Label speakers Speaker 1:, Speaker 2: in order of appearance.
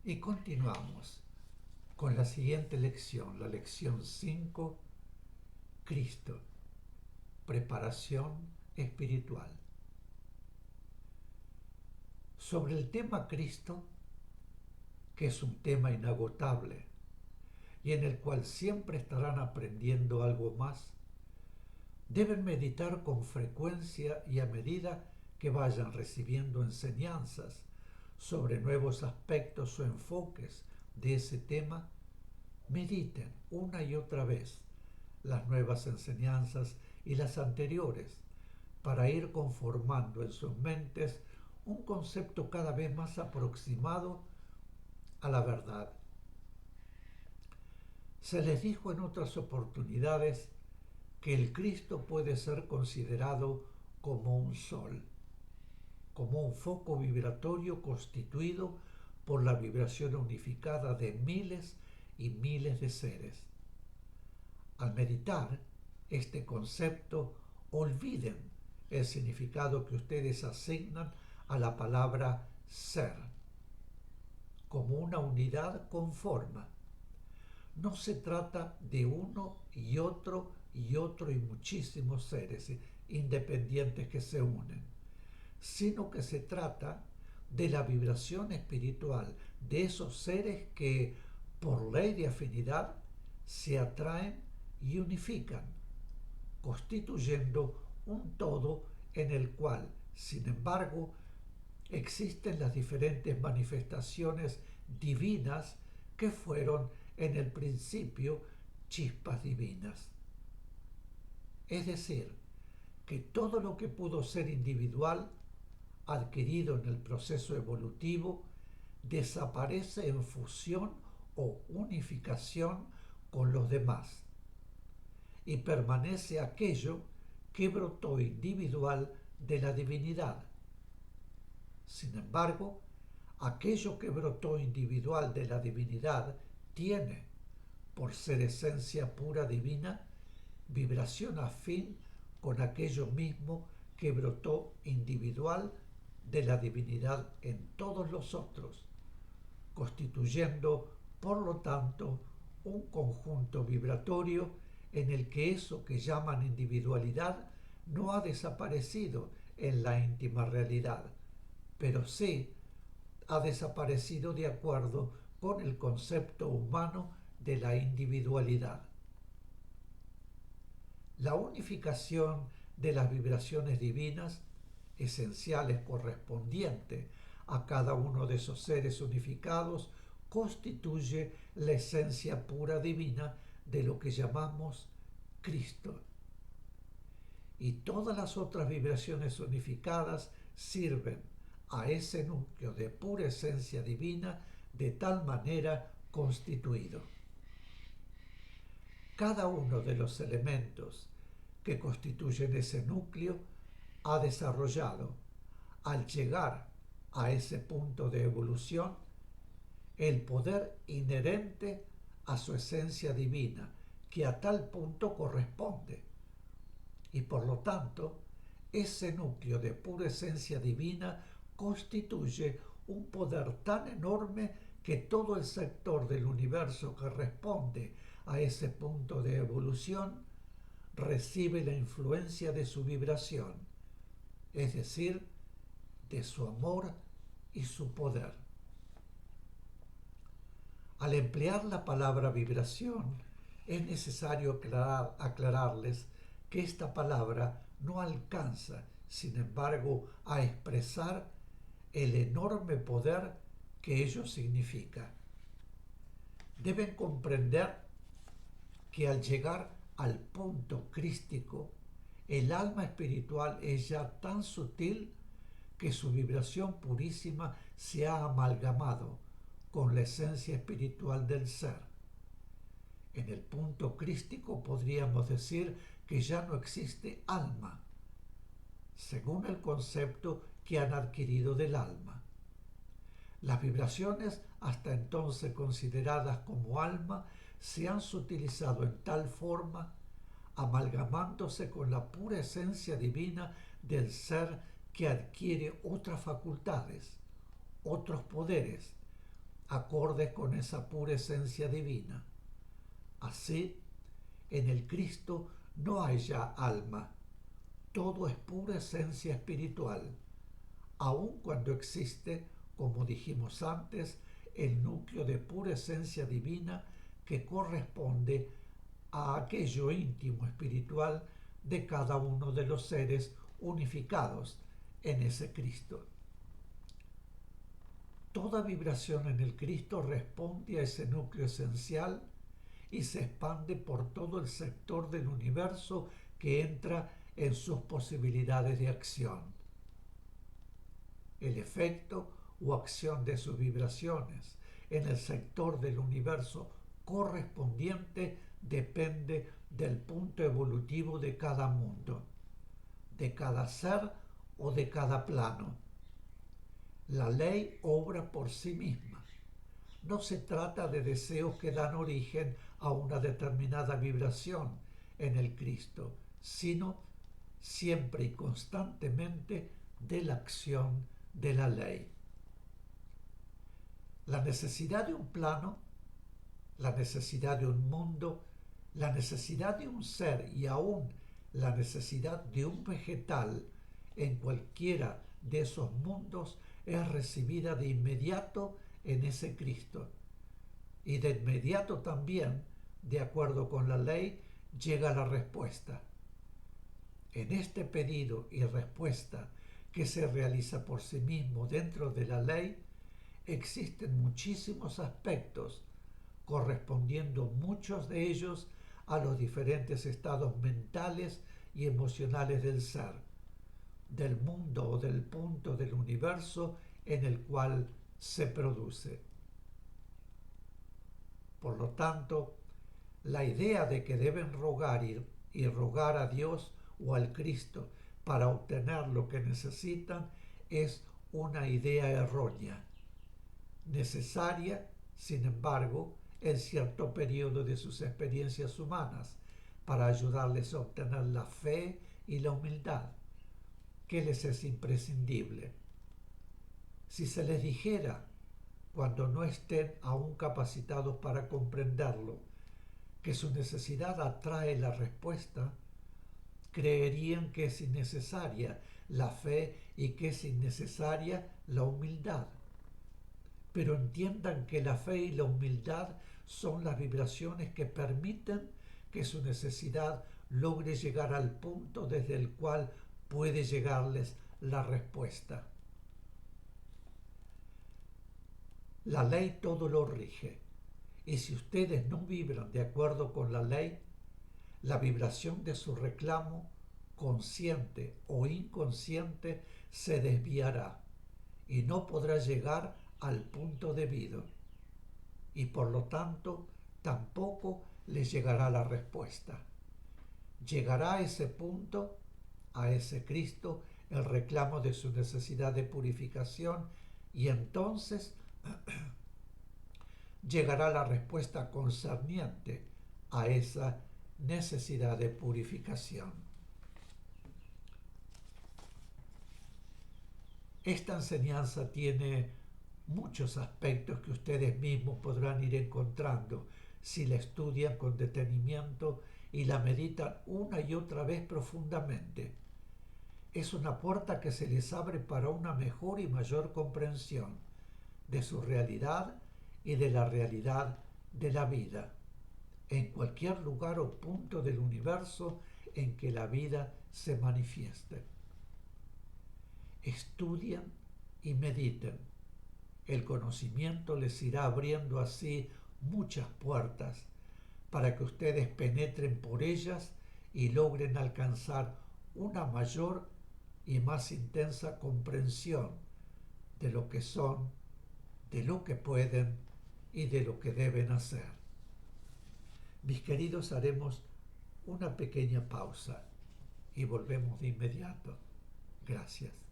Speaker 1: Y continuamos con la siguiente lección, la lección 5, Cristo, preparación espiritual. Sobre el tema Cristo, que es un tema inagotable y en el cual siempre estarán aprendiendo algo más, deben meditar con frecuencia y a medida que vayan recibiendo enseñanzas sobre nuevos aspectos o enfoques de ese tema. Mediten una y otra vez las nuevas enseñanzas y las anteriores para ir conformando en sus mentes un concepto cada vez más aproximado a la verdad. Se les dijo en otras oportunidades que el Cristo puede ser considerado como un sol, como un foco vibratorio constituido por la vibración unificada de miles y miles de seres. Al meditar este concepto, olviden el significado que ustedes asignan a la palabra ser, como una unidad con forma. No se trata de uno y otro y otro y muchísimos seres independientes que se unen, sino que se trata de la vibración espiritual de esos seres que, por ley de afinidad, se atraen y unifican, constituyendo un todo en el cual, sin embargo, existen las diferentes manifestaciones divinas que fueron en el principio chispas divinas. Es decir, que todo lo que pudo ser individual, adquirido en el proceso evolutivo, desaparece en fusión o unificación con los demás y permanece aquello que brotó individual de la divinidad. Sin embargo, aquello que brotó individual de la divinidad tiene, por ser esencia pura divina, vibración afín con aquello mismo que brotó individual de la divinidad en todos los otros, constituyendo, por lo tanto, un conjunto vibratorio en el que eso que llaman individualidad no ha desaparecido en la íntima realidad, pero sí ha desaparecido de acuerdo con el concepto humano de la individualidad. La unificación de las vibraciones divinas, esenciales correspondientes a cada uno de esos seres unificados, constituye la esencia pura divina de lo que llamamos Cristo. Y todas las otras vibraciones unificadas sirven a ese núcleo de pura esencia divina de tal manera constituido. Cada uno de los elementos que constituyen ese núcleo ha desarrollado, al llegar a ese punto de evolución, el poder inherente a su esencia divina, que a tal punto corresponde. Y por lo tanto, ese núcleo de pura esencia divina constituye un poder tan enorme que todo el sector del universo que responde a ese punto de evolución recibe la influencia de su vibración, es decir, de su amor y su poder. Al emplear la palabra vibración, es necesario aclararles que esta palabra no alcanza, sin embargo, a expresar el enorme poder que ello significa. Deben comprender que al llegar al punto crístico, el alma espiritual es ya tan sutil que su vibración purísima se ha amalgamado con la esencia espiritual del ser. En el punto crístico podríamos decir que ya no existe alma, según el concepto que han adquirido del alma. Las vibraciones hasta entonces consideradas como alma se han sutilizado en tal forma, amalgamándose con la pura esencia divina del ser, que adquiere otras facultades, otros poderes, acordes con esa pura esencia divina. Así, en el Cristo no hay ya alma, todo es pura esencia espiritual, aun cuando existe, como dijimos antes, el núcleo de pura esencia divina que corresponde a aquello íntimo espiritual de cada uno de los seres unificados en ese Cristo. Toda vibración en el Cristo responde a ese núcleo esencial y se expande por todo el sector del universo que entra en sus posibilidades de acción. El efecto o acción de sus vibraciones en el sector del universo correspondiente depende del punto evolutivo de cada mundo, de cada ser o de cada plano. La ley obra por sí misma. No se trata de deseos que dan origen a una determinada vibración en el Cristo, sino siempre y constantemente de la acción de la ley. La necesidad de un plano, la necesidad de un mundo, la necesidad de un ser y aún la necesidad de un vegetal en cualquiera de esos mundos es recibida de inmediato en ese Cristo. Y de inmediato también, de acuerdo con la ley, llega la respuesta. En este pedido y respuesta que se realiza por sí mismo dentro de la ley, existen muchísimos aspectos, correspondiendo muchos de ellos a los diferentes estados mentales y emocionales del ser, del mundo o del punto del universo en el cual se produce. Por lo tanto, la idea de que deben rogar y rogar a Dios o al Cristo para obtener lo que necesitan es una idea errónea, necesaria, sin embargo, en cierto periodo de sus experiencias humanas, para ayudarles a obtener la fe y la humildad, que les es imprescindible. Si se les dijera, cuando no estén aún capacitados para comprenderlo, que su necesidad atrae la respuesta, creerían que es innecesaria la fe y que es innecesaria la humildad. Pero entiendan que la fe y la humildad son las vibraciones que permiten que su necesidad logre llegar al punto desde el cual puede llegarles la respuesta. La ley todo lo rige, y si ustedes no vibran de acuerdo con la ley, la vibración de su reclamo, consciente o inconsciente, se desviará y no podrá llegar al punto debido, y por lo tanto tampoco le llegará la respuesta. Llegará a ese punto, a ese Cristo, el reclamo de su necesidad de purificación, y entonces llegará la respuesta concerniente a esa necesidad de purificación. Esta enseñanza tiene muchos aspectos que ustedes mismos podrán ir encontrando si la estudian con detenimiento y la meditan una y otra vez profundamente. Es una puerta que se les abre para una mejor y mayor comprensión de su realidad y de la realidad de la vida, en cualquier lugar o punto del universo en que la vida se manifieste. Estudien y mediten. El conocimiento les irá abriendo así muchas puertas para que ustedes penetren por ellas y logren alcanzar una mayor y más intensa comprensión de lo que son, de lo que pueden y de lo que deben hacer. Mis queridos, haremos una pequeña pausa y volvemos de inmediato. Gracias.